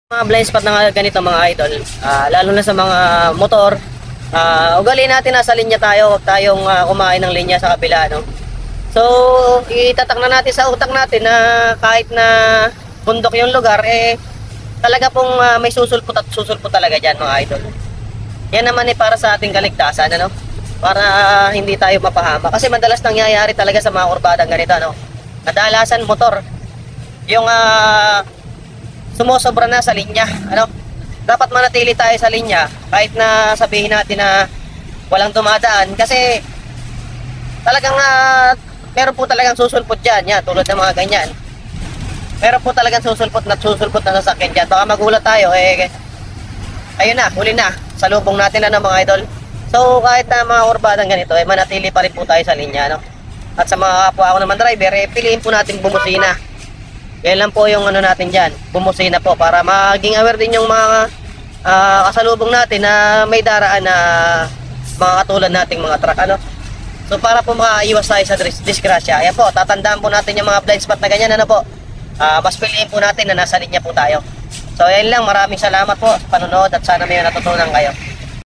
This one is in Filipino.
Mga blind spot na ganito mga idol, lalo na sa mga motor, ugaliin natin nasa linya tayo, huwag tayong kumain ng linya sa kabila, no? So, itatak na natin sa utak natin na kahit na bundok yung lugar, talaga pong may susulpot at susulpot talaga dyan mga idol. Yan naman para sa ating kaligtasan, ano? Para hindi tayo mapahama. Kasi madalas nangyayari talaga sa mga kurbadang ganito, no? Kadalasan motor, yung sumusobra na sa linya, ano? Dapat manatili tayo sa linya kahit na sabihin natin na walang dumadaan kasi talagang meron po talagang susulpot diyan, yan, tulad ng mga ganyan. Meron po talagang susulpot na sasakyan diyan. Baka magulat tayo ayun na, huli na. Salubong natin na ng mga idol. So kahit na mga kurbadang ganito, manatili pa rin po tayo sa linya, no? At sa mga kapwa ako naman driver, piliin po natin bumusina. Yan lang po yung ano natin dyan, bumusina po para maging aware din yung mga kasalubong natin na may daraan na mga katulad nating mga truck, ano. So para po makaiwas tayo sa disgrasya, ayan po, tatandaan po natin yung mga blind spot na ganyan, ano po. Mas piliin po natin na nasa linya po tayo. So ayan lang, maraming salamat po sa panonood at sana may natutunan kayo.